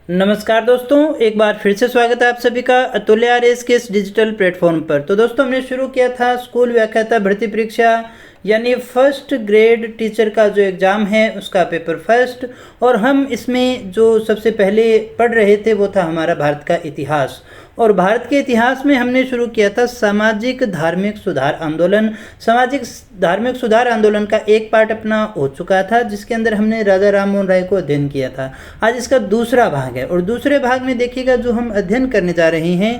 नमस्कार दोस्तों, एक बार फिर से स्वागत है आप सभी का अतुल्य आरएस के इस डिजिटल प्लेटफॉर्म पर। तो दोस्तों, हमने शुरू किया था स्कूल व्याख्याता भर्ती परीक्षा यानी फर्स्ट ग्रेड टीचर का जो एग्ज़ाम है उसका पेपर फर्स्ट। और हम इसमें जो सबसे पहले पढ़ रहे थे वो था हमारा भारत का इतिहास। और भारत के इतिहास में हमने शुरू किया था सामाजिक धार्मिक सुधार आंदोलन। सामाजिक धार्मिक सुधार आंदोलन का एक पार्ट अपना हो चुका था जिसके अंदर हमने राजा राम मोहन राय को अध्ययन किया था। आज इसका दूसरा भाग है और दूसरे भाग में देखिएगा जो हम अध्ययन करने जा रहे हैं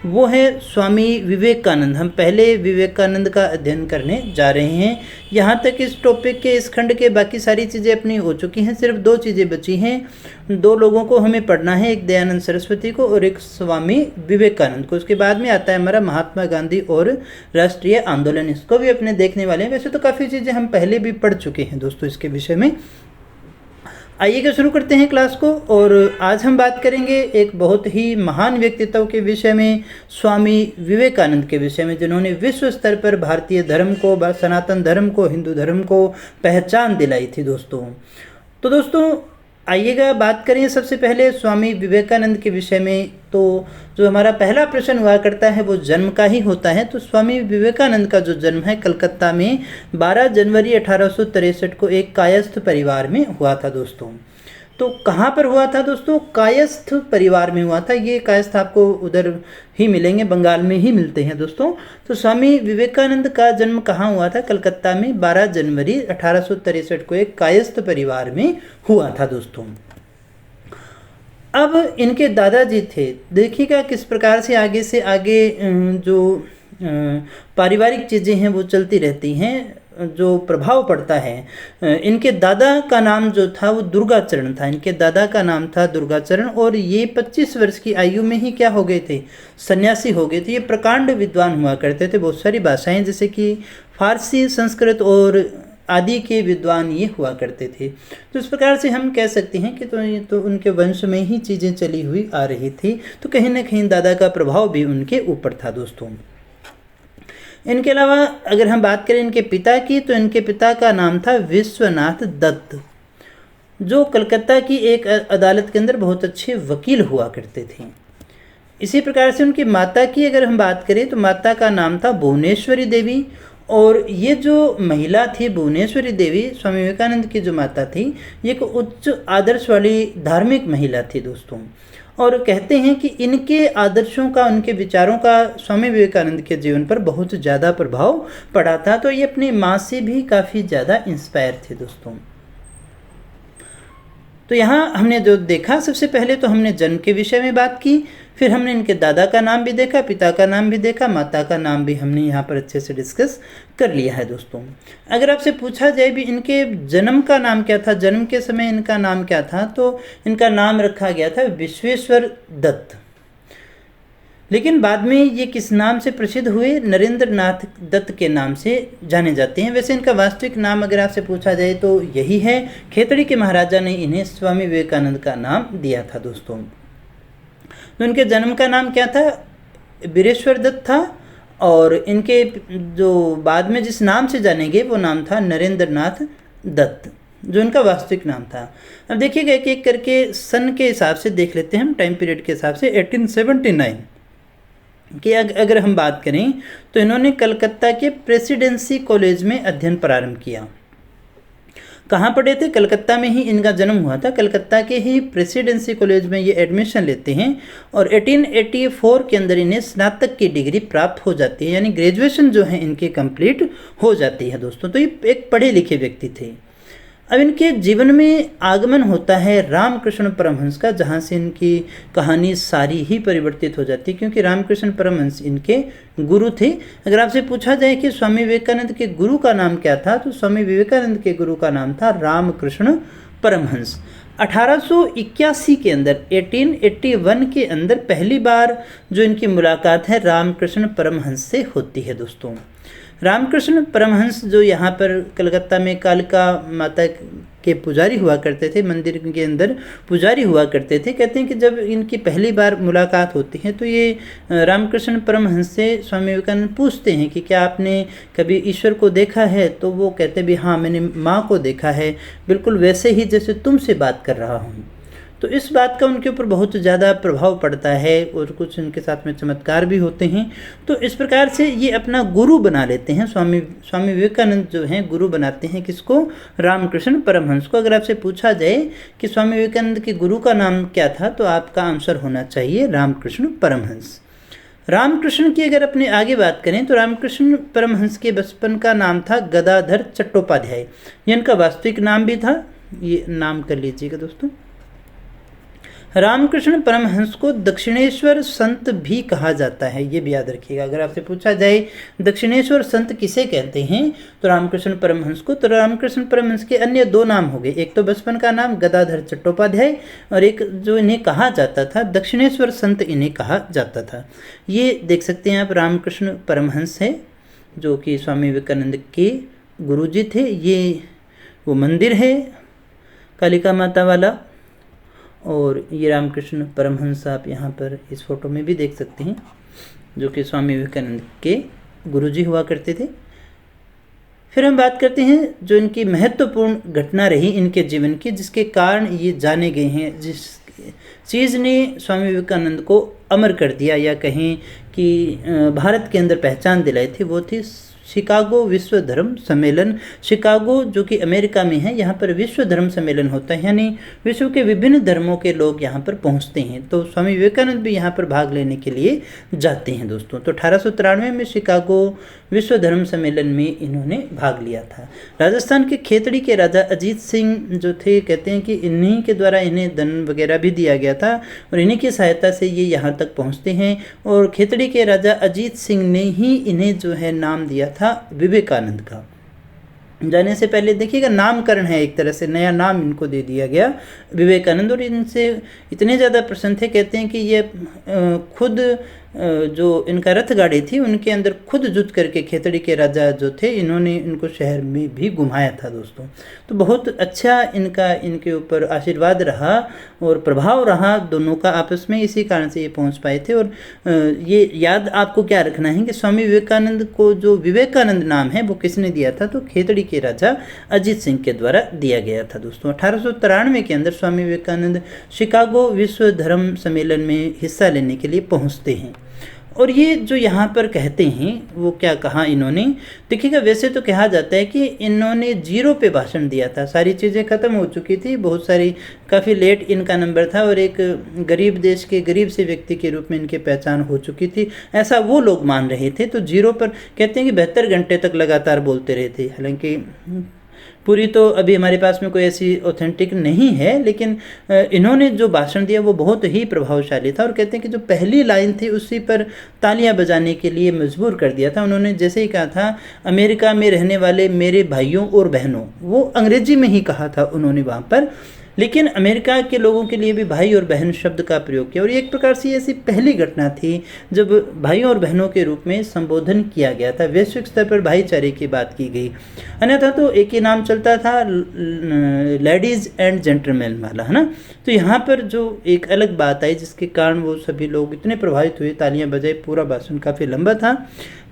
वो है स्वामी विवेकानंद। हम पहले विवेकानंद का अध्ययन करने जा रहे हैं। यहाँ तक इस टॉपिक के इस खंड के बाकी सारी चीज़ें अपनी हो चुकी हैं, सिर्फ दो चीज़ें बची हैं। दो लोगों को हमें पढ़ना है, एक दयानंद सरस्वती को और एक स्वामी विवेकानंद को। उसके बाद में आता है हमारा महात्मा गांधी और राष्ट्रीय आंदोलन, इसको भी अपने देखने वाले हैं। वैसे तो काफ़ी चीज़ें हम पहले भी पढ़ चुके हैं दोस्तों इसके विषय में। आइएगा शुरू करते हैं क्लास को। और आज हम बात करेंगे एक बहुत ही महान व्यक्तित्व के विषय में, स्वामी विवेकानंद के विषय में, जिन्होंने विश्व स्तर पर भारतीय धर्म को, सनातन धर्म को, हिंदू धर्म को पहचान दिलाई थी दोस्तों। तो दोस्तों आइएगा बात करें सबसे पहले स्वामी विवेकानंद के विषय में। तो जो हमारा पहला प्रश्न हुआ करता है वो जन्म का ही होता है। तो स्वामी विवेकानंद का जो जन्म है कलकत्ता में 12 जनवरी 1863 को एक कायस्थ परिवार में हुआ था दोस्तों। तो कहाँ पर हुआ था दोस्तों? कायस्थ परिवार में हुआ था। ये कायस्थ आपको उधर ही मिलेंगे, बंगाल में ही मिलते हैं दोस्तों। तो स्वामी विवेकानंद का जन्म कहाँ हुआ था? कलकत्ता में 12 जनवरी 1863 को एक कायस्थ परिवार में हुआ था दोस्तों। अब इनके दादाजी थे, देखिएगा किस प्रकार से आगे जो पारिवारिक चीज़ें हैं वो चलती रहती हैं, जो प्रभाव पड़ता है। इनके दादा का नाम जो था वो दुर्गाचरण था। इनके दादा का नाम था दुर्गाचरण और ये 25 वर्ष की आयु में ही क्या हो गए थे? सन्यासी हो गए थे। ये प्रकांड विद्वान हुआ करते थे, बहुत सारी भाषाएं जैसे कि फारसी, संस्कृत और आदि के विद्वान ये हुआ करते थे। तो इस प्रकार से हम कह सकते हैं कि तो उनके वंश में ही चीज़ें चली हुई आ रही थी। तो कहीं ना कहीं दादा का प्रभाव भी उनके ऊपर था दोस्तों। इनके अलावा अगर हम बात करें इनके पिता की, तो इनके पिता का नाम था विश्वनाथ दत्त, जो कलकत्ता की एक अदालत के अंदर बहुत अच्छे वकील हुआ करते थे। इसी प्रकार से उनकी माता की अगर हम बात करें तो माता का नाम था भुवनेश्वरी देवी। और ये जो महिला थी भुवनेश्वरी देवी, स्वामी विवेकानंद की जो माता थी, ये एक उच्च आदर्श वाली धार्मिक महिला थी दोस्तों। और कहते हैं कि इनके आदर्शों का, उनके विचारों का स्वामी विवेकानंद के जीवन पर बहुत ज़्यादा प्रभाव पड़ा था। तो ये अपनी माँ से भी काफ़ी ज़्यादा इंस्पायर थे दोस्तों। तो यहाँ हमने जो देखा, सबसे पहले तो हमने जन्म के विषय में बात की, फिर हमने इनके दादा का नाम भी देखा, पिता का नाम भी देखा, माता का नाम भी हमने यहाँ पर अच्छे से डिस्कस कर लिया है दोस्तों। अगर आपसे पूछा जाए भी इनके जन्म का नाम क्या था, जन्म के समय इनका नाम क्या था, तो इनका नाम रखा गया था विश्वेश्वर दत्त। लेकिन बाद में ये किस नाम से प्रसिद्ध हुए? नरेंद्र नाथ दत्त के नाम से जाने जाते हैं। वैसे इनका वास्तविक नाम अगर आपसे पूछा जाए तो यही है। खेतड़ी के महाराजा ने इन्हें स्वामी विवेकानंद का नाम दिया था दोस्तों। तो इनके जन्म का नाम क्या था? वीरेश्वर दत्त था। और इनके जो बाद में जिस नाम से जानेंगे वो नाम था नरेंद्र नाथ दत्त, जो इनका वास्तविक नाम था। अब देखिएगा एक एक करके सन के हिसाब से देख लेते हैं हम, टाइम पीरियड के हिसाब से। 1879 कि अगर हम बात करें तो इन्होंने कलकत्ता के प्रेसिडेंसी कॉलेज में अध्ययन प्रारंभ किया। कहाँ पढ़े थे? कलकत्ता में ही इनका जन्म हुआ था। कलकत्ता के ही प्रेसिडेंसी कॉलेज में ये एडमिशन लेते हैं और 1884 के अंदर इन्हें स्नातक की डिग्री प्राप्त हो जाती है, यानी ग्रेजुएशन जो है इनकी कंप्लीट हो जाती है दोस्तों। तो ये एक पढ़े लिखे व्यक्ति थे। अब इनके जीवन में आगमन होता है रामकृष्ण परमहंस का, जहाँ से इनकी कहानी सारी ही परिवर्तित हो जाती है, क्योंकि रामकृष्ण परमहंस इनके गुरु थे। अगर आपसे पूछा जाए कि स्वामी विवेकानंद के गुरु का नाम क्या था, तो स्वामी विवेकानंद के गुरु का नाम था रामकृष्ण परमहंस। 1881 के अंदर, 1881 के अंदर पहली बार जो इनकी मुलाकात है रामकृष्ण परमहंस से होती है दोस्तों। रामकृष्ण परमहंस जो यहाँ पर कलकत्ता में कालिका माता के पुजारी हुआ करते थे, मंदिर के अंदर पुजारी हुआ करते थे। कहते हैं कि जब इनकी पहली बार मुलाकात होती है तो ये रामकृष्ण परमहंस से स्वामी विवेकानंद पूछते हैं कि क्या आपने कभी ईश्वर को देखा है? तो वो कहते भी हाँ, मैंने माँ को देखा है, बिल्कुल वैसे ही जैसे तुमसे बात कर रहा हूँ। तो इस बात का उनके ऊपर बहुत ज़्यादा प्रभाव पड़ता है और कुछ इनके साथ में चमत्कार भी होते हैं। तो इस प्रकार से ये अपना गुरु बना लेते हैं। स्वामी विवेकानंद जो हैं गुरु बनाते हैं किसको? रामकृष्ण परमहंस को। अगर आपसे पूछा जाए कि स्वामी विवेकानंद के गुरु का नाम क्या था, तो आपका आंसर होना चाहिए रामकृष्ण परमहंस। रामकृष्ण की अगर अपने आगे बात करें तो रामकृष्ण परमहंस के बचपन का नाम था गदाधर चट्टोपाध्याय। ये इनका वास्तविक नाम भी था, ये नाम कर लीजिएगा दोस्तों। रामकृष्ण परमहंस को दक्षिणेश्वर संत भी कहा जाता है, ये भी याद रखिएगा। अगर आपसे पूछा जाए दक्षिणेश्वर संत किसे कहते हैं, तो रामकृष्ण परमहंस को। तो रामकृष्ण परमहंस के अन्य दो नाम हो गए, एक तो बचपन का नाम गदाधर चट्टोपाध्याय और एक जो इन्हें कहा जाता था दक्षिणेश्वर संत इन्हें कहा जाता था। ये देख सकते हैं आप, रामकृष्ण परमहंस है जो कि स्वामी विवेकानंद के गुरुजी थे। ये वो मंदिर है कालिका माता वाला, और ये रामकृष्ण परमहंस आप यहाँ पर इस फोटो में भी देख सकते हैं, जो कि स्वामी विवेकानंद के गुरुजी हुआ करते थे। फिर हम बात करते हैं जो इनकी महत्वपूर्ण घटना रही इनके जीवन की, जिसके कारण ये जाने गए हैं, जिस चीज़ ने स्वामी विवेकानंद को अमर कर दिया या कहें कि भारत के अंदर पहचान दिलाई थी, वो थी शिकागो विश्व धर्म सम्मेलन। शिकागो जो कि अमेरिका में है, यहाँ पर विश्व धर्म सम्मेलन होता है, यानी विश्व के विभिन्न धर्मों के लोग यहाँ पर पहुँचते हैं। तो स्वामी विवेकानंद भी यहाँ पर भाग लेने के लिए जाते हैं दोस्तों। तो 1893 में शिकागो विश्व धर्म सम्मेलन में इन्होंने भाग लिया था। राजस्थान के खेतड़ी के राजा अजीत सिंह जो थे, कहते हैं कि इन्हीं के द्वारा इन्हें धन वगैरह भी दिया गया था और इन्हीं की सहायता से ये यहाँ तक पहुँचते हैं। और खेतड़ी के राजा अजीत सिंह ने ही इन्हें जो है नाम दिया था विवेकानंद का। जाने से पहले देखिएगा, नामकरण है, एक तरह से नया नाम इनको दे दिया गया विवेकानंद। और इनसे इतने ज़्यादा प्रसन्न थे, कहते हैं कि ये खुद जो इनका रथ गाड़ी थी उनके अंदर खुद जुट करके खेतड़ी के राजा जो थे, इन्होंने इनको शहर में भी घुमाया था दोस्तों। तो बहुत अच्छा इनका इनके ऊपर आशीर्वाद रहा और प्रभाव रहा दोनों का आपस में, इसी कारण से ये पहुंच पाए थे। और ये याद आपको क्या रखना है कि स्वामी विवेकानंद को जो विवेकानंद नाम है वो किसने दिया था, तो खेतड़ी के राजा अजीत सिंह के द्वारा दिया गया था दोस्तों। 1893 के अंदर स्वामी विवेकानंद शिकागो विश्व धर्म सम्मेलन में हिस्सा लेने के लिए पहुंचते हैं। और ये जो यहाँ पर कहते हैं वो क्या कहा इन्होंने, देखिएगा, वैसे तो कहा जाता है कि इन्होंने 0 पे भाषण दिया था, सारी चीज़ें ख़त्म हो चुकी थी, बहुत सारी काफ़ी लेट इनका नंबर था और एक गरीब देश के गरीब से व्यक्ति के रूप में इनकी पहचान हो चुकी थी, ऐसा वो लोग मान रहे थे। तो 0 पर कहते हैं कि 72 घंटे तक लगातार बोलते रहे थे। हालांकि पूरी तो अभी हमारे पास में कोई ऐसी ऑथेंटिक नहीं है, लेकिन इन्होंने जो भाषण दिया वो बहुत ही प्रभावशाली था। और कहते हैं कि जो पहली लाइन थी उसी पर तालियां बजाने के लिए मजबूर कर दिया था। उन्होंने जैसे ही कहा था, अमेरिका में रहने वाले मेरे भाइयों और बहनों, वो अंग्रेजी में ही कहा था उन्होंने वहाँ पर, लेकिन अमेरिका के लोगों के लिए भी भाई और बहन शब्द का प्रयोग किया। और ये एक प्रकार से ऐसी पहली घटना थी जब भाइयों और बहनों के रूप में संबोधन किया गया था, वैश्विक स्तर पर भाईचारे की बात की गई। अन्यथा तो एक ही नाम चलता था, लेडीज़ एंड जेंटलमैन वाला, है ना। तो यहाँ पर जो एक अलग बात आई जिसके कारण वो सभी लोग इतने प्रभावित हुए, तालियां बजाई, पूरा भाषण काफ़ी लंबा था।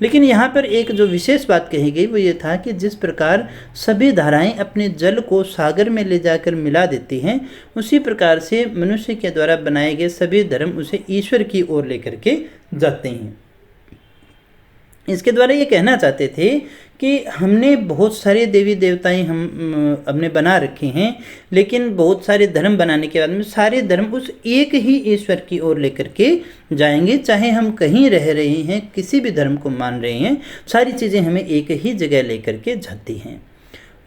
लेकिन यहाँ पर एक जो विशेष बात कही गई वो ये था कि जिस प्रकार सभी धाराएं अपने जल को सागर में ले जाकर मिला देती हैं, उसी प्रकार से मनुष्य के द्वारा बनाए गए सभी धर्म उसे ईश्वर की ओर लेकर के जाते हैं। इसके द्वारा ये कहना चाहते थे कि हमने बहुत सारे देवी देवताएं हमने बना रखे हैं, लेकिन बहुत सारे धर्म बनाने के बाद में सारे धर्म उस एक ही ईश्वर की ओर लेकर के जाएंगे। चाहे हम कहीं रह रहे हैं, किसी भी धर्म को मान रहे हैं, सारी चीज़ें हमें एक ही जगह लेकर के जाती हैं।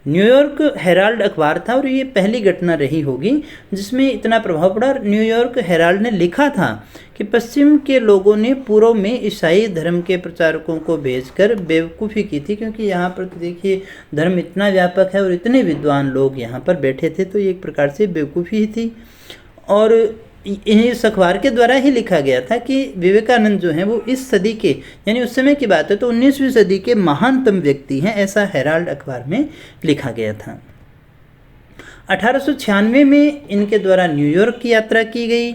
न्यूयॉर्क हेराल्ड अखबार था और ये पहली घटना रही होगी जिसमें इतना प्रभाव पड़ा। न्यूयॉर्क हेराल्ड ने लिखा था कि पश्चिम के लोगों ने पूर्व में ईसाई धर्म के प्रचारकों को भेजकर बेवकूफ़ी की थी, क्योंकि यहाँ पर तो देखिए धर्म इतना व्यापक है और इतने विद्वान लोग यहाँ पर बैठे थे, तो ये एक प्रकार से बेवकूफ़ी ही थी। और इस अखबार के द्वारा ही लिखा गया था कि विवेकानंद जो हैं वो इस सदी के, यानी उस समय की बात है तो 19वीं सदी के महानतम व्यक्ति हैं, ऐसा हेराल्ड अखबार में लिखा गया था। 1896 में इनके द्वारा न्यूयॉर्क की यात्रा की गई।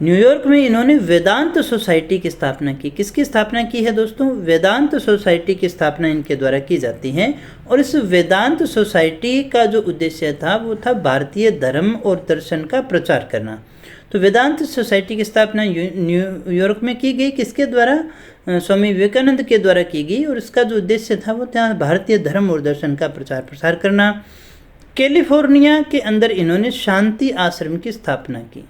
न्यूयॉर्क में इन्होंने वेदांत सोसाइटी की स्थापना की। किसकी स्थापना की है दोस्तों? वेदांत सोसाइटी की स्थापना इनके द्वारा की जाती है। और इस वेदांत सोसाइटी का जो उद्देश्य था वो था भारतीय धर्म और दर्शन का प्रचार करना। तो वेदांत सोसाइटी की स्थापना न्यूयॉर्क में की गई। किसके द्वारा? स्वामी विवेकानंद के द्वारा की गई। और इसका जो उद्देश्य था वो था भारतीय धर्म और दर्शन का प्रचार प्रसार करना। कैलिफोर्निया के अंदर इन्होंने शांति आश्रम की स्थापना की।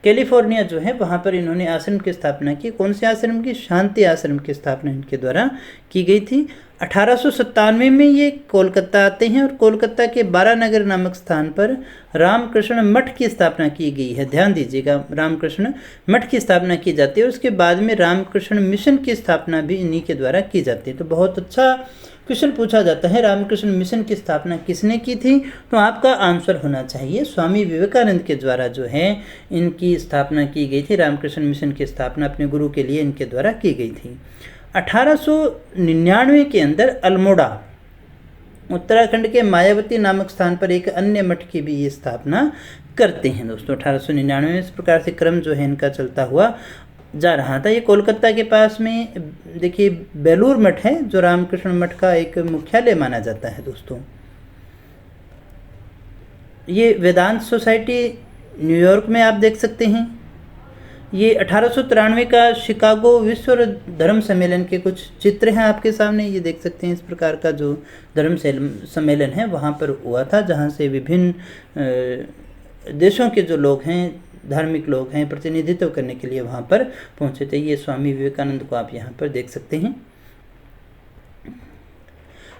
कैलिफोर्निया जो है वहाँ पर इन्होंने आश्रम की स्थापना की। कौन से आश्रम की? शांति आश्रम की स्थापना इनके द्वारा की गई थी। 1897 में ये कोलकाता आते हैं और कोलकाता के बारानगर नामक स्थान पर रामकृष्ण मठ की स्थापना की गई है। ध्यान दीजिएगा, रामकृष्ण मठ की स्थापना की जाती है और उसके बाद में रामकृष्ण मिशन की स्थापना भी इन्हीं के द्वारा की जाती है। तो बहुत अच्छा क्वेश्चन पूछा जाता है, रामकृष्ण मिशन की स्थापना किसने की थी? तो आपका आंसर होना चाहिए स्वामी विवेकानंद के द्वारा जो है इनकी स्थापना की गई थी। रामकृष्ण मिशन की स्थापना अपने गुरु के लिए इनके द्वारा की गई थी। 1899 के अंदर अल्मोड़ा उत्तराखंड के मायावती नामक स्थान पर एक अन्य मठ की भी ये स्थापना करते हैं दोस्तों। 1899 में इस प्रकार से क्रम जो है इनका चलता हुआ जा रहा था। ये कोलकाता के पास में देखिए बेलूर मठ है जो रामकृष्ण मठ का एक मुख्यालय माना जाता है दोस्तों। ये वेदांत सोसाइटी न्यूयॉर्क में आप देख सकते हैं। ये 1893 का शिकागो विश्व धर्म सम्मेलन के कुछ चित्र हैं आपके सामने, ये देख सकते हैं। इस प्रकार का जो धर्म सम्मेलन है वहाँ पर हुआ था, जहाँ से विभिन्न देशों के जो लोग हैं, धार्मिक लोग हैं, प्रतिनिधित्व करने के लिए वहाँ पर पहुँचे थे। ये स्वामी विवेकानंद को आप यहाँ पर देख सकते हैं।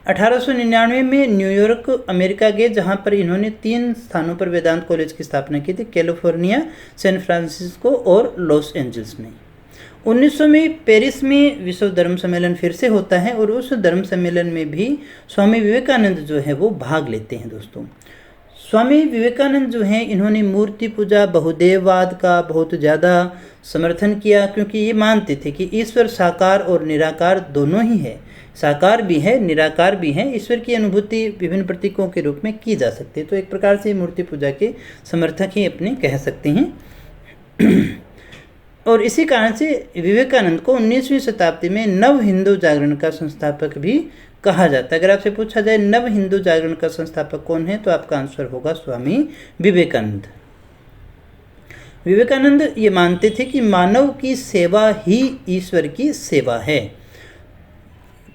1899 में न्यूयॉर्क अमेरिका गए, जहाँ पर इन्होंने 3 स्थानों पर वेदांत कॉलेज की स्थापना की थी, कैलिफोर्निया, सैन फ्रांसिस्को और लॉस एंजल्स में। 1900 में पेरिस में विश्व धर्म सम्मेलन फिर से होता है और उस धर्म सम्मेलन में भी स्वामी विवेकानंद जो है वो भाग लेते हैं दोस्तों। स्वामी विवेकानंद जो हैं इन्होंने मूर्ति पूजा, बहुदेववाद का बहुत ज़्यादा समर्थन किया, क्योंकि ये मानते थे कि ईश्वर साकार और निराकार दोनों ही है, साकार भी है निराकार भी है। ईश्वर की अनुभूति विभिन्न प्रतीकों के रूप में की जा सकती है। तो एक प्रकार से मूर्ति पूजा के समर्थक ही अपने कह सकते हैं। और इसी कारण से विवेकानंद को 19वीं शताब्दी में नव हिंदू जागरण का संस्थापक भी कहा जाता है। अगर आपसे पूछा जाए नव हिंदू जागरण का संस्थापक कौन है, तो आपका आंसर होगा स्वामी विवेकानंद। विवेकानंद ये मानते थे कि मानव की सेवा ही ईश्वर की सेवा है।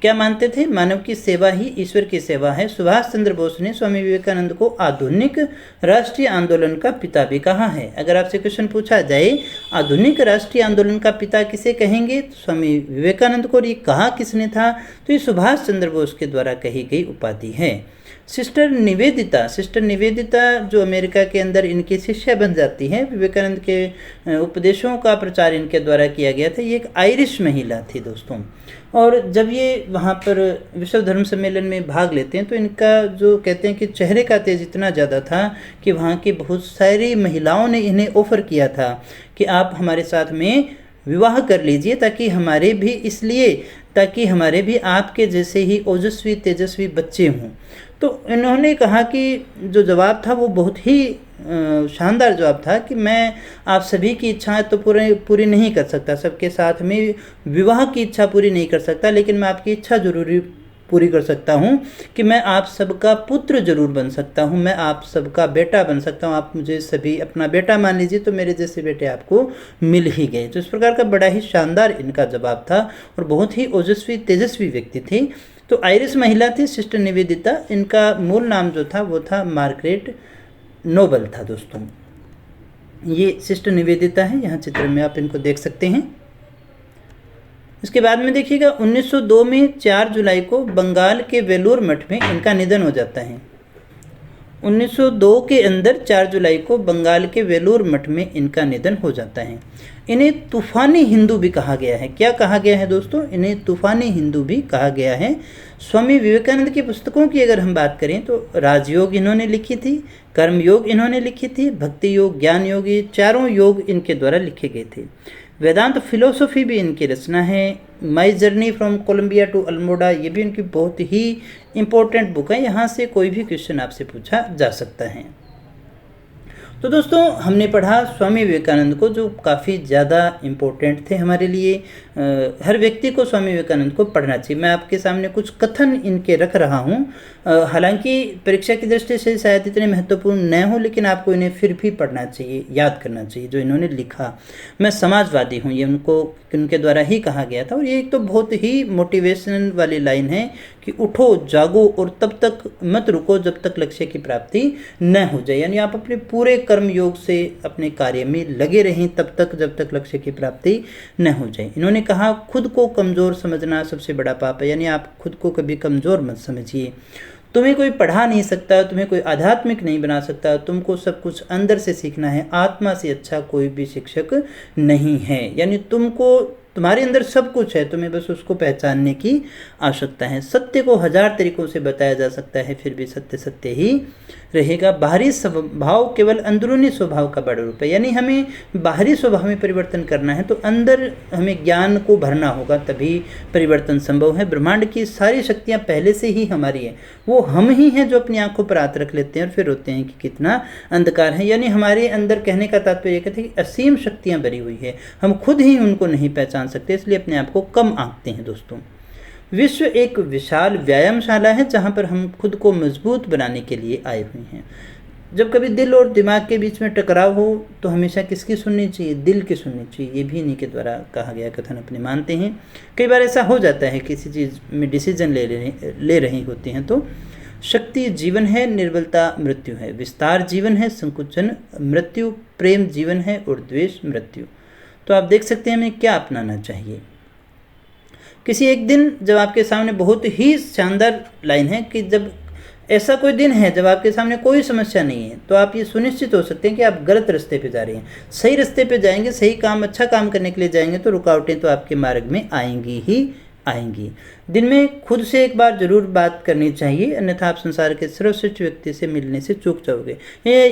क्या मानते थे? मानव की सेवा ही ईश्वर की सेवा है। सुभाष चंद्र बोस ने स्वामी विवेकानंद को आधुनिक राष्ट्रीय आंदोलन का पिता भी कहा है। अगर आपसे क्वेश्चन पूछा जाए आधुनिक राष्ट्रीय आंदोलन का पिता किसे कहेंगे, तो स्वामी विवेकानंद को। ये कहा किसने था? तो ये सुभाष चंद्र बोस के द्वारा कही गई उपाधि है। सिस्टर निवेदिता जो अमेरिका के अंदर इनकी शिष्या बन जाती है, विवेकानंद के उपदेशों का प्रचार इनके द्वारा किया गया था। ये एक आयरिश महिला थी दोस्तों। और जब ये वहाँ पर विश्व धर्म सम्मेलन में भाग लेते हैं तो इनका जो कहते हैं कि चेहरे का तेज इतना ज़्यादा था कि वहाँ की बहुत सारी महिलाओं ने इन्हें ऑफ़र किया था कि आप हमारे साथ में विवाह कर लीजिए, ताकि हमारे भी आपके जैसे ही ओजस्वी तेजस्वी बच्चे हों। तो इन्होंने कहा कि जो जवाब था वो बहुत ही शानदार जवाब था कि मैं आप सभी की इच्छाएं तो पूरी नहीं कर सकता, सबके साथ में विवाह की इच्छा पूरी नहीं कर सकता, लेकिन मैं आपकी इच्छा जरूर पूरी कर सकता हूं कि मैं आप सबका पुत्र जरूर बन सकता हूं, मैं आप सबका बेटा बन सकता हूं। आप मुझे सभी अपना बेटा मान लीजिए, तो मेरे जैसे बेटे आपको मिल ही गए। तो इस प्रकार का बड़ा ही शानदार इनका जवाब था और बहुत ही ओजस्वी तेजस्वी व्यक्ति थी। तो आयरिश महिला थी सिस्टर निवेदिता। इनका मूल नाम जो था वो था मार्गरेट नोबल था दोस्तों। ये सिस्टर निवेदिता है, यहाँ चित्र में आप इनको देख सकते हैं। इसके बाद में देखिएगा 1902 में 4 जुलाई को बंगाल के वेलूर मठ में इनका निधन हो जाता है। 1902 के अंदर 4 जुलाई को बंगाल के वेलूर मठ में इनका निधन हो जाता है। इन्हें तूफानी हिंदू भी कहा गया है। क्या कहा गया है दोस्तों? इन्हें तूफानी हिंदू भी कहा गया है। स्वामी विवेकानंद की पुस्तकों की अगर हम बात करें तो राजयोग इन्होंने लिखी थी, कर्मयोग इन्होंने लिखी थी, भक्ति योग, ज्ञान योग, ये चारों योग इनके द्वारा लिखे गए थे। वेदांत फिलोसॉफी भी इनकी रचना है। My journey from Colombia to Almora, ये भी इनकी बहुत ही इम्पोर्टेंट बुक है। यहाँ से कोई भी क्वेश्चन आपसे पूछा जा सकता है। तो दोस्तों हमने पढ़ा स्वामी विवेकानंद को, जो काफ़ी ज़्यादा इम्पोर्टेंट थे हमारे लिए। हर व्यक्ति को स्वामी विवेकानंद को पढ़ना चाहिए। मैं आपके सामने कुछ कथन इनके रख रहा हूँ, हालांकि परीक्षा की दृष्टि से शायद इतने महत्वपूर्ण न हो, लेकिन आपको इन्हें फिर भी पढ़ना चाहिए, याद करना चाहिए जो इन्होंने लिखा। मैं समाजवादी हूँ, ये उनके द्वारा ही कहा गया था। और ये एक तो बहुत ही मोटिवेशनल वाली लाइन है कि उठो जागो और तब तक मत रुको जब तक लक्ष्य की प्राप्ति न हो जाए। यानी आप अपने पूरे कर्म योग से अपने कार्य में लगे रहें तब तक जब तक लक्ष्य की प्राप्ति न हो जाए। इन्होंने कहा खुद को कमज़ोर समझना सबसे बड़ा पाप है। यानी आप खुद को कभी कमज़ोर मत समझिए। तुम्हें कोई पढ़ा नहीं सकता, तुम्हें कोई आध्यात्मिक नहीं बना सकता, तुमको सब कुछ अंदर से सीखना है। आत्मा से अच्छा कोई भी शिक्षक नहीं है। यानी तुम्हारे अंदर सब कुछ है, तुम्हें बस उसको पहचानने की आवश्यकता है। सत्य को 1000 तरीकों से बताया जा सकता है, फिर भी सत्य सत्य ही रहेगा। बाहरी स्वभाव केवल अंदरूनी स्वभाव का बड़ा रूप है। यानी हमें बाहरी स्वभाव में परिवर्तन करना है तो अंदर हमें ज्ञान को भरना होगा, तभी परिवर्तन संभव है। ब्रह्मांड की सारी शक्तियाँ पहले से ही हमारी है, वो हम ही हैं जो अपनी आंखों पर हाथ रख लेते हैं और फिर रोते हैं कि कितना अंधकार है। यानी हमारे अंदर, कहने का तात्पर्य ये कहते हैं कि असीम शक्तियाँ भरी हुई है, हम खुद ही उनको नहीं पहचान सकते, इसलिए अपने आप को कम आंकते हैं। दोस्तों, विश्व एक विशाल व्यायामशाला है जहाँ पर हम खुद को मजबूत बनाने के लिए आए हुए हैं। जब कभी दिल और दिमाग के बीच में टकराव हो तो हमेशा किसकी सुननी चाहिए? दिल की सुननी चाहिए। ये भी इन्हीं के द्वारा कहा गया कथन अपने मानते हैं। कई बार ऐसा हो जाता है किसी चीज़ में डिसीजन ले रही होती हैं तो शक्ति जीवन है, निर्बलता मृत्यु है। विस्तार जीवन है, संकुचन मृत्यु। प्रेम जीवन है और द्वेष मृत्यु। तो आप देख सकते हैं हमें क्या अपनाना चाहिए। किसी एक दिन जब आपके सामने, बहुत ही शानदार लाइन है कि जब ऐसा कोई दिन है जब आपके सामने कोई समस्या नहीं है तो आप ये सुनिश्चित हो सकते हैं कि आप गलत रास्ते पे जा रहे हैं। सही रास्ते पे जाएंगे, सही काम, अच्छा काम करने के लिए जाएंगे तो रुकावटें तो आपके मार्ग में आएंगी ही आएंगी। दिन में खुद से एक बार जरूर बात करनी चाहिए, अन्यथा आप संसार के सर्वश्रेष्ठ व्यक्ति से मिलने से चूक जाओगे।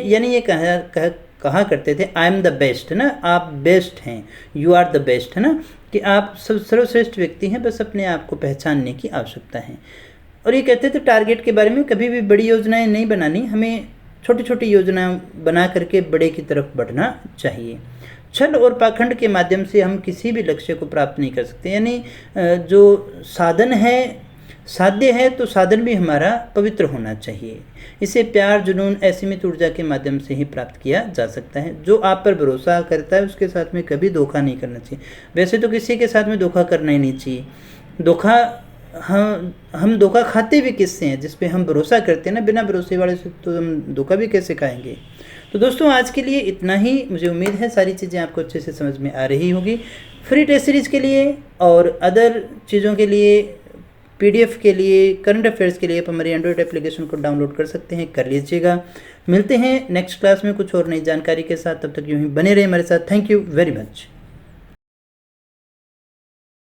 यानी ये कहा करते थे आई एम द बेस्ट, है ना, आप बेस्ट हैं, यू आर द बेस्ट, है ना, कि आप सर्वश्रेष्ठ व्यक्ति हैं, बस अपने आप को पहचानने की आवश्यकता है। और ये कहते थे टारगेट के बारे में, कभी भी बड़ी योजनाएं नहीं बनानी, हमें छोटी छोटी योजनाएं बना करके बड़े की तरफ बढ़ना चाहिए। छल और पाखंड के माध्यम से हम किसी भी लक्ष्य को प्राप्त नहीं कर सकते। यानी जो साधन है, साध्य है, तो साधन भी हमारा पवित्र होना चाहिए। इसे प्यार, जुनून, असीमित ऊर्जा के माध्यम से ही प्राप्त किया जा सकता है। जो आप पर भरोसा करता है उसके साथ में कभी धोखा नहीं करना चाहिए। वैसे तो किसी के साथ में धोखा करना ही नहीं चाहिए। हम धोखा खाते भी किससे हैं? जिस पे हम भरोसा करते हैं ना, बिना भरोसे वाले से तो हम धोखा भी कैसे खाएंगे। तो दोस्तों आज के लिए इतना ही। मुझे उम्मीद है सारी चीज़ें आपको अच्छे से समझ में आ रही होगी। फ्री टेस्ट सीरीज के लिए और अदर चीज़ों के लिए, PDF के लिए, करंट अफेयर्स के लिए आप हमारी एंड्रॉयड एप्लीकेशन को डाउनलोड कर सकते हैं, कर लीजिएगा। मिलते हैं नेक्स्ट क्लास में कुछ और नई जानकारी के साथ। तब तक यूँ ही बने रहे हमारे साथ। Thank you very much.